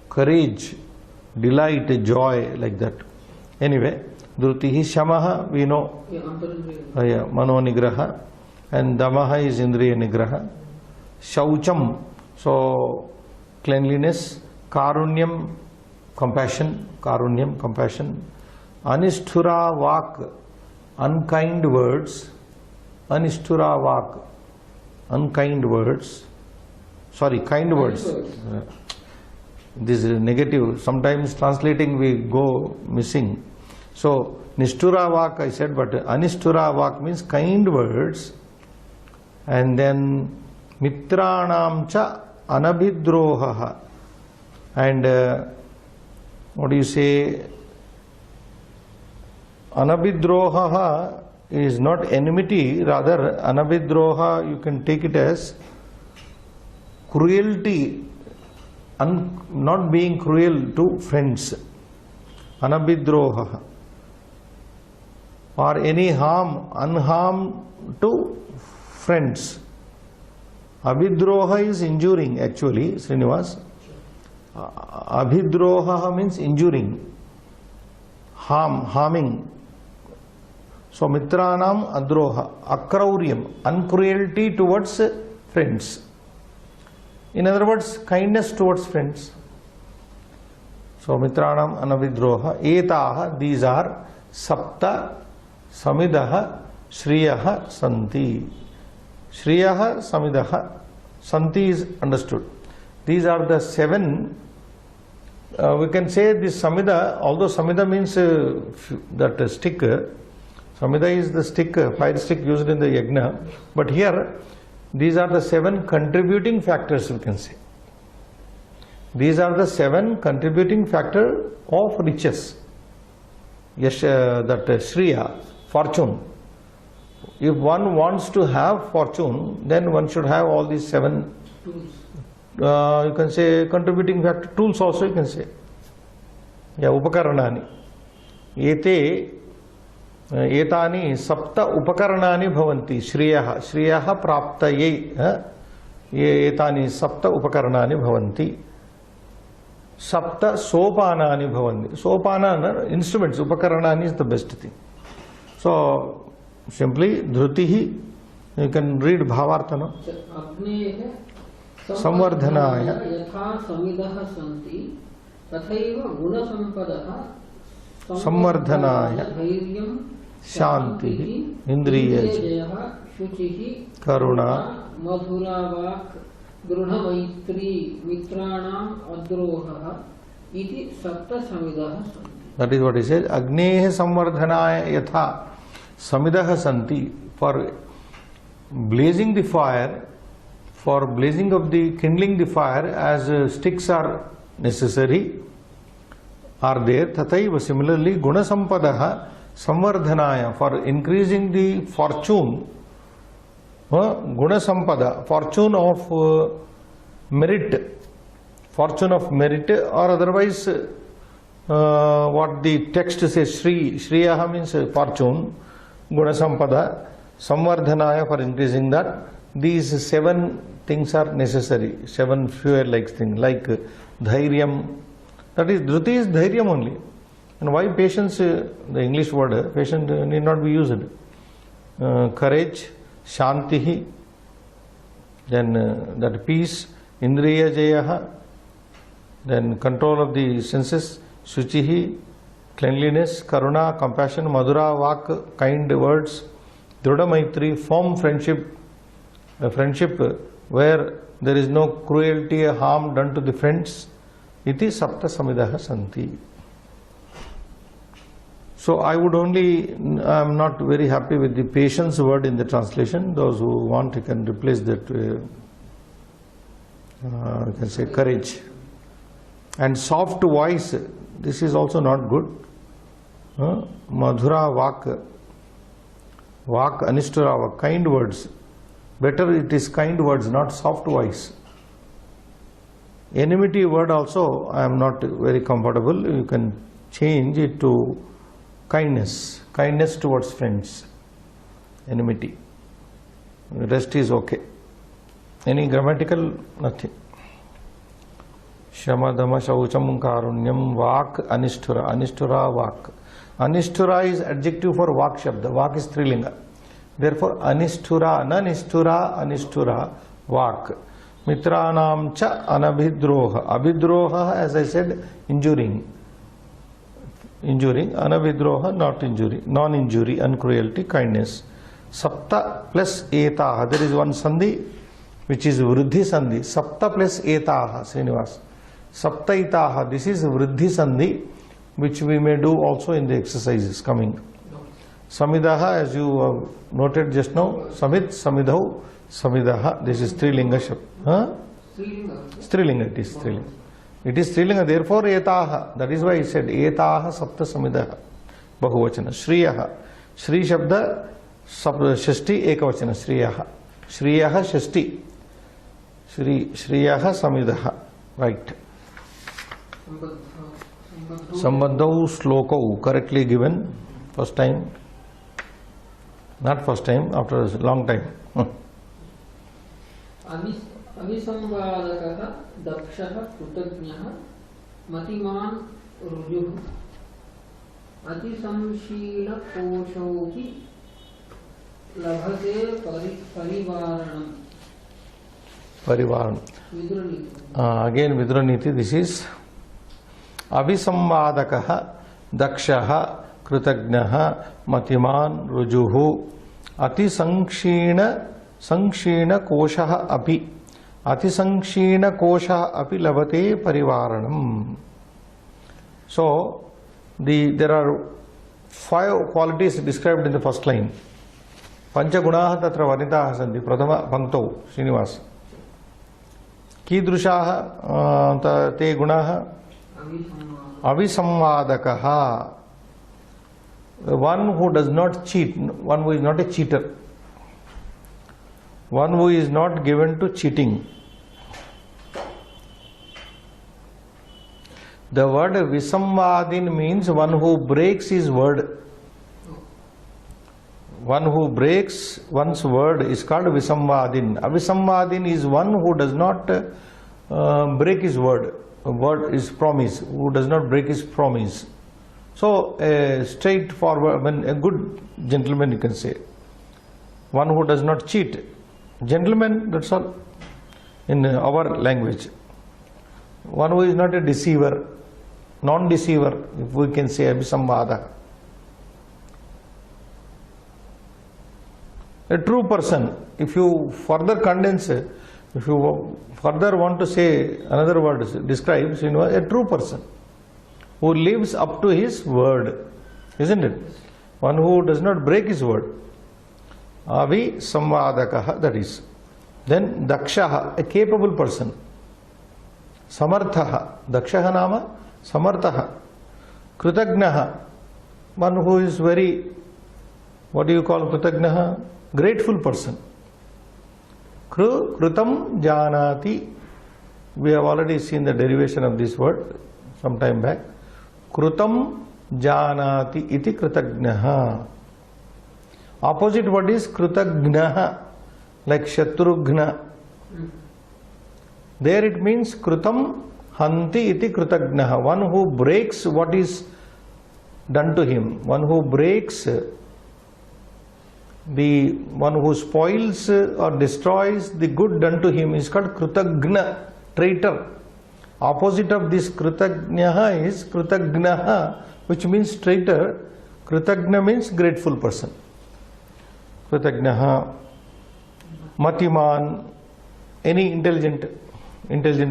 courage, delight, joy, like that. Anyway, Dhrutihi Shamaha, we know, Mano Nigraha, and Damaha is Indriya Nigraha. Shaucham, so cleanliness. Karunyam, compassion. Anisthura Vak, unkind words. Anisthura Vak, unkind words. Sorry, kind words. This is negative. Sometimes translating we go missing. So, Nishtura Vak I said, but Anisthura Vak means kind words. And then Mitranam cha Anabhidroha. And what do you say? Anabhidroha is not enmity, rather Anabhidroha you can take it as cruelty, not being cruel to friends. Anabhidroha. Or any unharm to friends. Abhidroha is injuring actually, Srinivas. Abhidroha means injuring, harming. So mitranam adroha, akrauryam, uncruelty towards friends. In other words, kindness towards friends. So mitranam anabhidroha, etaha, these are sapta samidaha shriyaha santi. Shriyaha samidaha santi is understood. These are the 7. We can say this samida, although samida means that stick. Samida is the stick, fire stick used in the yajna. But here These are the 7 contributing factors, we can say. These are the 7 contributing factor of riches. Yes, that Shriya, fortune. If one wants to have fortune, then one should have all these 7, Tools. you can say contributing factor, tools also you can say. Yeah, upakaranani. एतानि सप्त उपकरणानि भवन्ति श्रियः प्राप्तये ये एतानि सप्त उपकरणानि भवन्ति सप्त सोपानानि भवन्ति सोपानानि instruments उपकरणानि is the best thing. So simply dhruti you can read bhavartha no अग्नेः संवर्धनाय यथा समिदः सन्ति तथैव गुणसम्पदः संवर्धनाय धैर्यं शान्तिः इन्द्रियजयः शुचिः करुणा मधुरा वाक् दृढमैत्री मित्राणाम् अद्रोहः इति सप्तसमिदः सन्ति. That is what he says. Agnehe samvardhanaya yatha samidah santi. For blazing the fire, for blazing of the kindling the fire, as sticks are necessary, are there. Tathaiva similarly guna sampadaha samvardhanaya, for increasing the fortune, guna sampada, fortune of merit, or otherwise what the text says, Shriyaha means fortune, guna sampada, samvardhanaya for increasing that. These 7 things are necessary, 7 fuel-like things, like dhairyam, that is, dhruti is dhairyam only. And why patience, the English word, patience need not be used. Courage, shantihi, then that peace, indriya jayaha, then control of the senses, suchihi, cleanliness, karuna, compassion, madhura, vak, kind words, dhrudha maitri, firm friendship, a friendship where there is no cruelty or harm done to the friends, iti sapta samidaha santi. So I would only, I am not very happy with the patience word in the translation. Those who want, you can replace that, you can say courage. And soft voice, this is also not good. Madhura vak anishtara, kind words. Better it is kind words, not soft voice. Enmity word also I am not very comfortable. You can change it to kindness towards friends. Enmity. The rest is okay. Any grammatical? Nothing. Shamadama shaucham karunyam vak anisthura vak. Anisthura is adjective for vak shabda. Vak is strilinga. Therefore anisthura, anisthura vak. Mitranam cha anabhidroha. Abhidroha, as I said, injuring. Anabhidroha, not injury, non-injury, uncruelty, kindness. Sapta plus etaha, there is one sandhi which is vruddhi sandhi. Sapta plus etaha, Srinivas. Sapta etaha, this is vruddhi sandhi, which we may do also in the exercises coming. Samidaha, as you have noted just now, samid, samidhau, samidaha, this is strilinga shabda. Strilinga, it is strilinga. It is strilinga, therefore etaha, that is why he said etaha sapta samidaha, bahuvachana. Shriyaha, Shri shabda, shashti ekavachana, shriyaha. Shriyaha shashti, shriyaha samidaha, right. Sambandhau slokau, correctly given, first time. Not first time, after a long time. अविसंवादकः दक्षः कृतज्ञः मतिमान् ऋजुः अतिसंशीलकोशोऽपि लभते परिवारणम्. Again Vidraniti, this is Avisamvadakaha Dakshaha Kritagnaha Matiman Rujuhu Ati Sankshina Koshaha Api Ati Sankshina Koshaha Api Labate Parivaranam. So there are 5 qualities described in the first line. पञ्चगुणाः तत्र वर्णिताः सन्ति प्रथमपङ्क्तौ श्रीनिवास कीदृशाः ते गुणाः अविसंवादकः one who does not cheat, one who is not a cheater, one who is not given to cheating. The word visamvadin means one who breaks his word. One who breaks one's word is called visamvadin. Avisamvadin is one who does not break his word. Word is promise, who does not break his promise. So a straightforward, when a good gentleman, you can say, one who does not cheat. Gentleman, that's all in our language. One who is not a deceiver, non-deceiver, if we can say, abhisamvada. A true person. If you further condense, if you further want to say another word describes, a true person who lives up to his word, isn't it? One who does not break his word. Avi samvadakaha, that is. Then dakshaha, a capable person. Samarthaha, dakshaha nama samarthaha. Kritagnaha, one who is very, what do you call kritagnaha? Grateful person. Kritam janati, we have already seen the derivation of this word some time back. Krutam janati iti kritagnaha. Opposite word is kritagnaha, like Shatrughna. There it means krutam hanti iti kritagnaha, one who breaks what is done to him, one who breaks, the one who spoils or destroys the good done to him is called kritagna, traitor. Opposite of this kritagnaha is kritagnaha, which means traitor. Kritagna means grateful person. Kritagnaha, matiman, any intelligent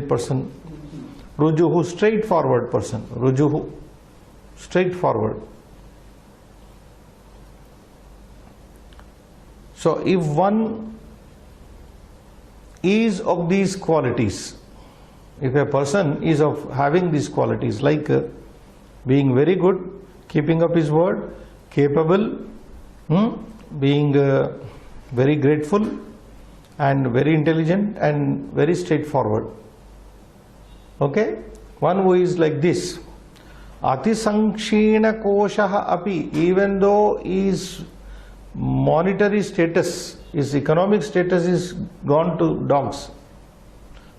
person. Rujuhu, straightforward person. Rujuhu, straightforward. So if one is of these qualities, if a person is of having these qualities, like being very good, keeping up his word, capable, being very grateful and very intelligent and very straightforward. Okay? One who is like this, atisankshina koshaha api, even though his monetary status, his economic status is gone to dogs.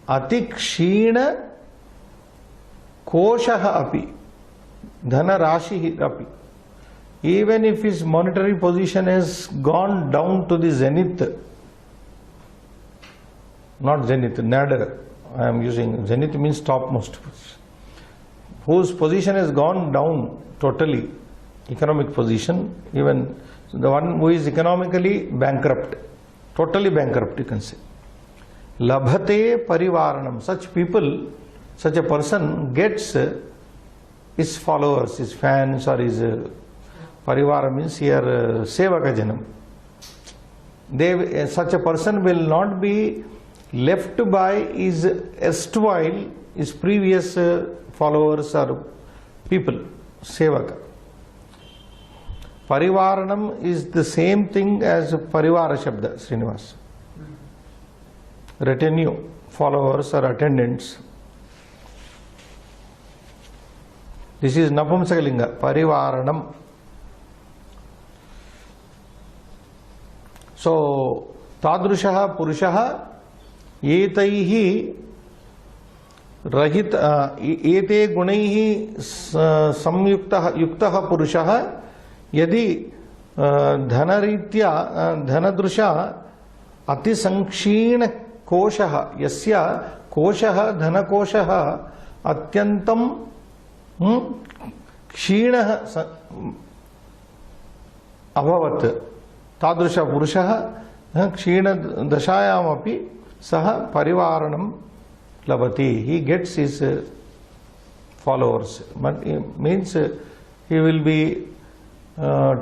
Atikshina koshaha api, dhana rashi api. Even if his monetary position has gone down to the zenith, not zenith, nadir, I am using, zenith means topmost, whose position has gone down totally, economic position, even the one who is economically bankrupt, totally bankrupt, you can say. Labhate parivaranam, such people, such a person gets his followers, his fans, or his parivara means here sevaka janam. Such a person will not be left by his erstwhile, his previous followers or people, sevaka. Parivaranam is the same thing as parivara shabda, Srinivas. Retinue, followers or attendants. This is Napumsakalinga, parivaranam. So, tadrushaha purushaha etaihi rahita ete gunaihi samyuktaha yuktaha purushaha यदि धनरीत्या धनदृशा अतिसंक्षीण कोशः यस्य कोशः धनकोशः अत्यन्तं क्षीणः अभवत् तादृश पुरुषः क्षीणदशायामपि सः परिवारणं लभते. He gets his followers, but it means he will be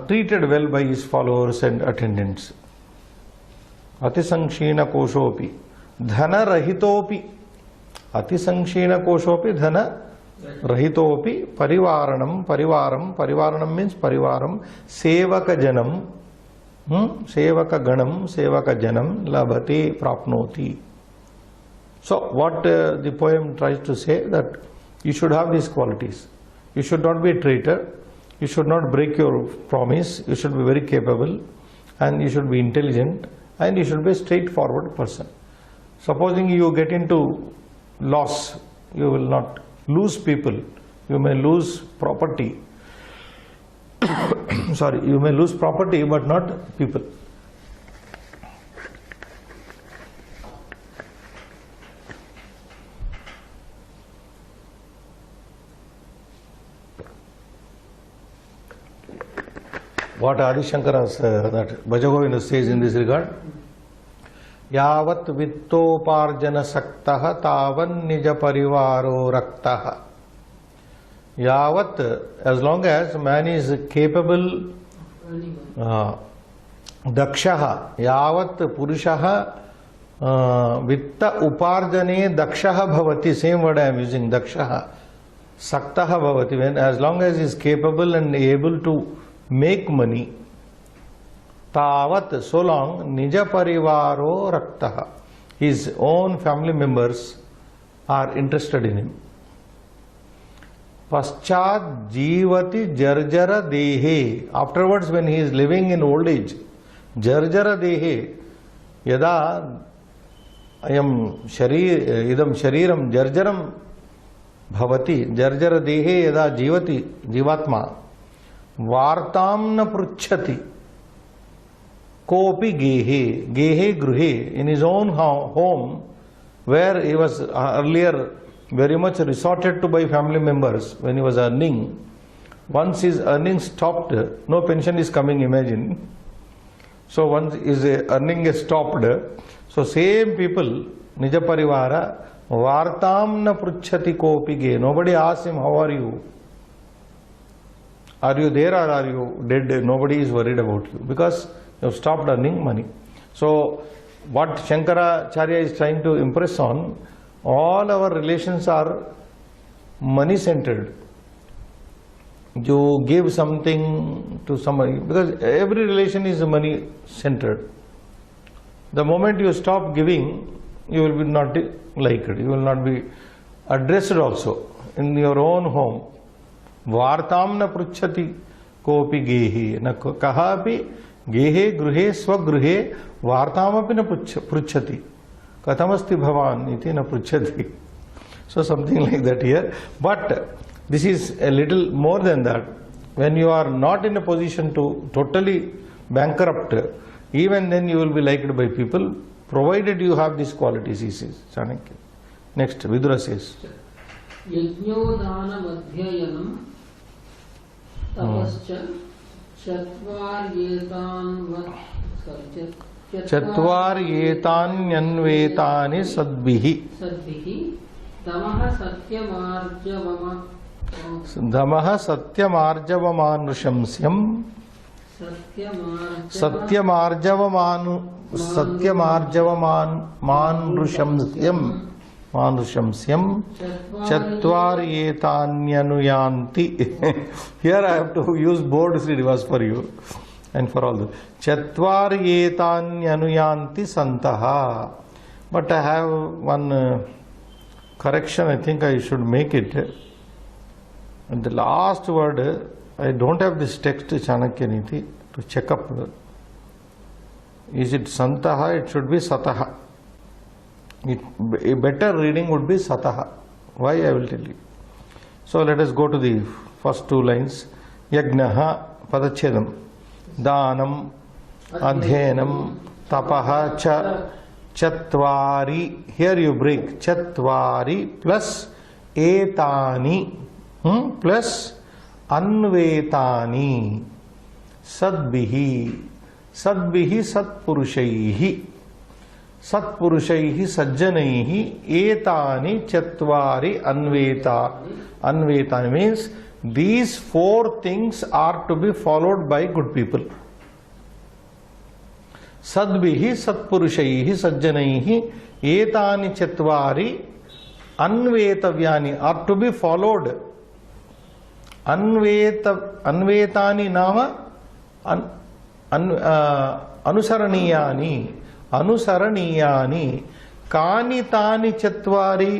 treated well by his followers and attendants. अतिसंक्षीण कोशोपि धनरहितोपि, अतिसंक्षीणकोशोपि धनरहितोपि परिवारणं, परिवारणं मीन्स परिवारं सेवकजनं, सेवकगणं, सेवकजनं लभते, प्राप्नोति. So what the poem tries to say, that you should have these qualities. You should not be a traitor, you should not break your promise, you should be very capable, and you should be intelligent, and you should be a straightforward person. Supposing you get into loss, you will not lose people, you may lose property. Sorry, you may lose property but not people. What Adi Shankara that Bhajagovinda says in this regard, Yavat vittoparjana saktaha tavan nija parivaro raktaha. Yavat, as long as man is capable, dakshaha, yavat purushaha vitta uparjane dakshaha bhavati, same word I am using, dakshaha, saktaha bhavati, when as long as he is capable and able to make money, tavat, so long, nija parivaro raktaha, his own family members are interested in him. Paschat jivati jarjara dehe, afterwards when he is living in old age, jarjara dehe, yada ayam idam shariram jarjaram bhavati, jarjara dehe yada jivati, jivatma, vartam na pruchhati, kopi gehe, gehe gruhe, in his own home, where he was earlier very much resorted to by family members when he was earning. Once his earning stopped, no pension is coming, imagine. So once his earning is stopped, so same people, nija parivara, vartam na pruchhati kopi gehe, nobody asks him, how are you? Are you there or are you dead? Nobody is worried about you because you have stopped earning money. So what Shankaracharya is trying to impress on, all our relations are money centered. You give something to somebody, because every relation is money centered. The moment you stop giving, you will be not liked, you will not be addressed also in your own home. Vartam na pruchhati kopi gehe, na kahapi gehe gruhe swagruhe vartam api na pruchhati. Katamasti bhavan iti na pruchhati. So something like that here. But this is a little more than that. When you are not in a position to totally bankrupt, even then you will be liked by people, provided you have these qualities, he says, Chanakya. Next, Vidura says. Yajnodana madhyayanam tapascha Chatvaryetanyanvetani sadbihi Damaha satyamarjavamanushamsyam Manushamsyam Chatvaryetanyanuyanti. Here I have to use board Srinivas for you and for all the Chatvaryetanyanuyanti santaha. But I have one correction, I think I should make it. And the last word, I don't have this text Chanakya Niti to check up. Is it santaha? It should be sataha. A better reading would be sataha. Why, I will tell you. So let us go to the first two lines. Yagnaha padachedam danam adhyenam tapaha cha chatvari. Here you break chatvari plus etani plus anvetani sadbihi satpurushaihi sajjanaihi etani chatvari anvetani means these four things are to be followed by good people. सद्भिः सत्पुरुषैः सज्जनैः एतानि चत्वारि अन्वेतव्यानि are to be followed अन्वेतानि नाम अनुसरणीयानि अनुसरणीयानि कानि तानि चत्वारि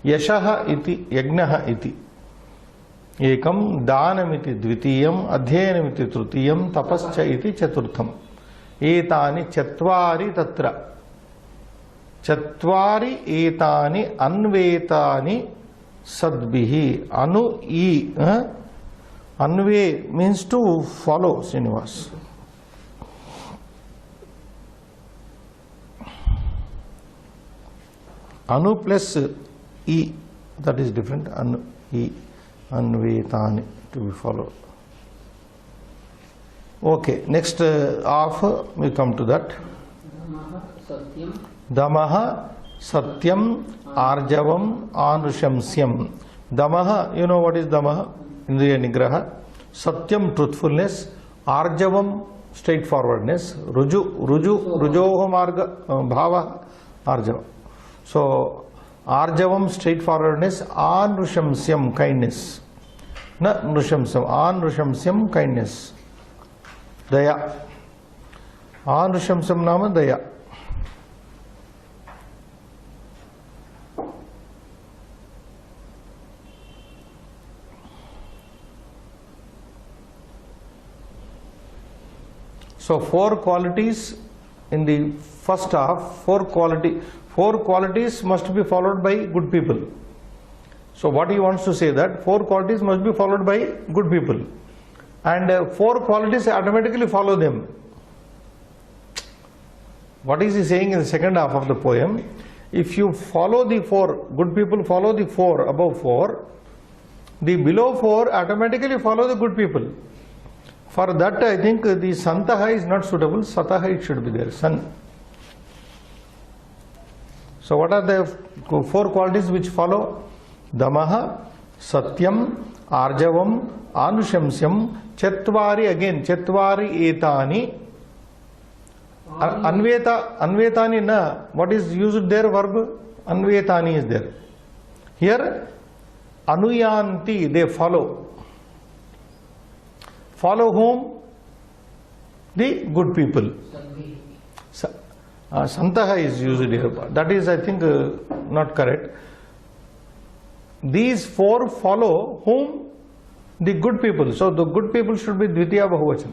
यशः इति यज्ञः इति एकं दानमिति द्वितीयम् अध्ययनमिति तृतीयं तपश्च इति चतुर्थम् एतानि चत्वारि तत्र चत्वारि एतानि अन्वेतानि सद्भिः अनु ई अन्वे means to follow Srinivas anu plus e, that is different. Anu e anvetani to be followed. Okay, next half we come to that. Damaha satyam arjavam anushamsyam. Damaha, you know what is damaha? Indriya nigraha. Satyam, truthfulness. Arjavam, straightforwardness. Rujoho marga bhava arjava. So arjavam, straightforwardness. Anushamsyam, kindness. Na nushamsyam, anushamsyam, kindness. Daya. Anushamsyam nama daya. So four qualities in the first half, four qualities must be followed by good people. So what he wants to say that four qualities must be followed by good people, and four qualities automatically follow them. What is he saying in the second half of the poem? If you follow the four, good people follow the four, above four, the below four automatically follow the good people. For that I think the santaha is not suitable, sataha it should be there, sun. So what are the four qualities which follow? Damaha, satyam, arjavam, anushamsyam, chatvari, again chatvari etani. Anvetani na, what is used there, verb? Anvetani is there. Here anuyanti, they follow. Follow whom? The good people. Santaha is used here. That is, I think, not correct. These four follow whom? The good people. So the good people should be Dvitiya Bahuvachana.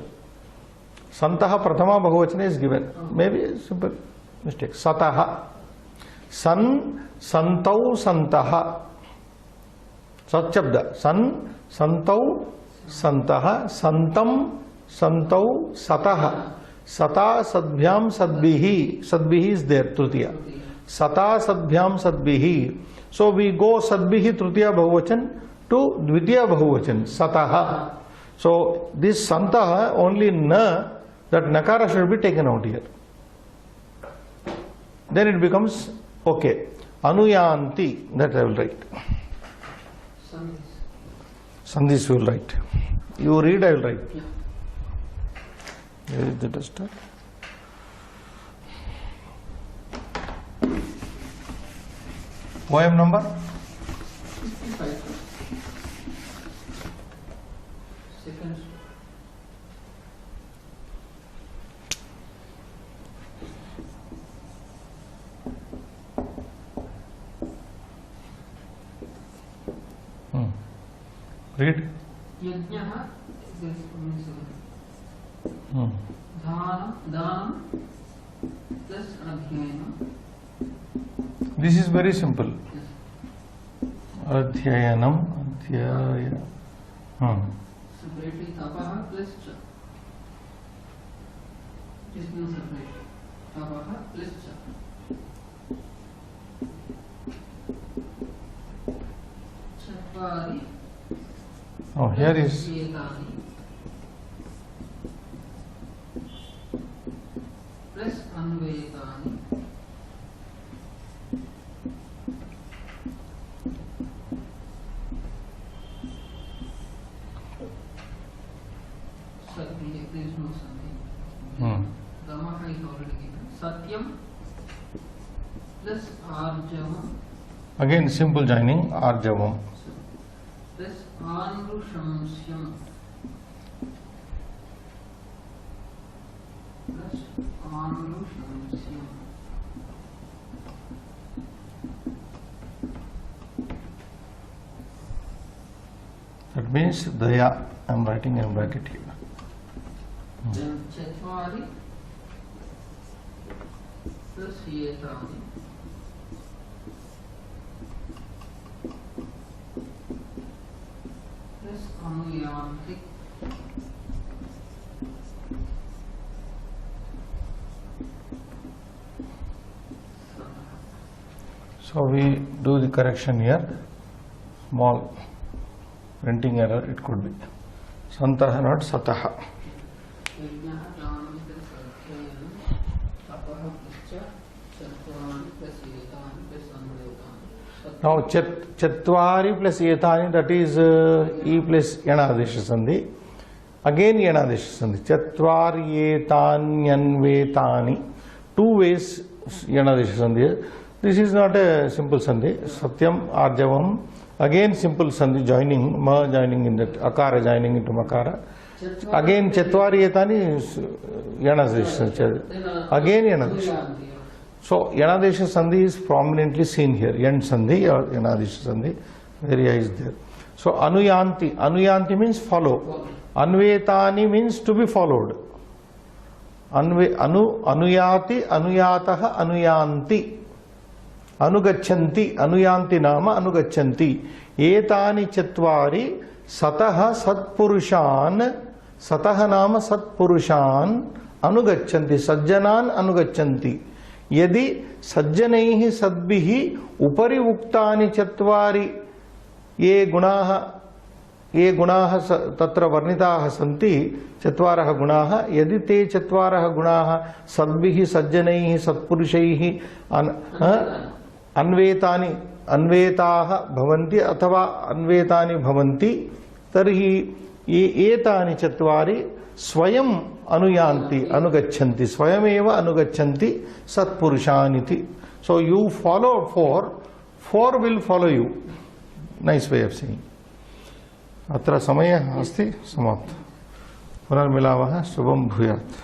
Santaha Prathama Bahuvachana is given. Maybe a simple mistake. Sataha. San, Santau, Santaha. Satchabda. San, Santau, Santaha. Santam, Santau, Sataha. Sata, Sadbhyam, Sadbihi. Sadbihi is there, Trutiya. Sata, Sadbhyam, Sadbihi. So we go Sadbihi, Trutiya Bahuvachan to Dvitiya Bahuvachan, Sataha. So this Santaha, only na, that nakara should be taken out here. Then it becomes okay. Anuyanti, that I will write. Sandhis will write. You read, I will write. Where is the duster? Poem number? 65. Second. Read. Yajnaha Dhanam plus Adhyayanam. This is very simple. Adhyayanam, Separately Tapaha plus Cha. It is not separate. Tapaha plus Cha. Chatvari. Oh, here is. Plus Anvetani. Sadhi, there is no Sadhi. Damaha is satyam plus arjavam Again simple joining arjavam. plus anrushamsyam plus anrushamsyam. That means daya. I am writing. I am writing it here. Then chatvari plus etani plus anuyanti So we do the correction here. Small printing error it could be. Santaha not sataha. yajnah jnanam plus adhyayanam tapah plus chatvari plus etani plus anuyanti. Now chatvari plus etani, that is e plus yanadesha sandhi. Again yanadesha sandhi. Chatvari etanyanvetani. Two ways yanadesha sandhi. This is not a simple sandhi. Satyam arjavam. Again simple sandhi joining, ma joining in that, akara joining into makara. Again chatvari etani is yanadesha sandhi. Again yanadesha. So yanadesha sandhi is prominently seen here. Yan sandhi or yanadesha sandhi. Area is there. So anuyanti. Anuyanti means follow. Anvetani means to be followed. Anuyati, anuyataha, anuyanti. Anugachanti, anuyanti nama anugachanti. Etani chatvari sataha satpurushan, sataha nama satpurushan anugachanti, sajjanan anugachanti. Yadi sajjanaihi sadbihi upari uktani chatvari ye gunaha तत्र वर्णिताः सन्ति चत्वारः गुणाः यदि ते चत्वारः गुणाः सद्भिः सज्जनैः सत्पुरुषैः अन्वेतानि अन्वेताः भवन्ति अथवा अन्वेतानि भवन्ति तर्हि ये एतानि चत्वारि स्वयं अनुयान्ति अनुगच्छन्ति स्वयमेव अनुगच्छन्ति सत्पुरुषानिति. So you follow four will follow you. Nice way of saying. अत्र समयः अस्ति समाप्तः. पुनर्मिलामः. शुभं भूयात्.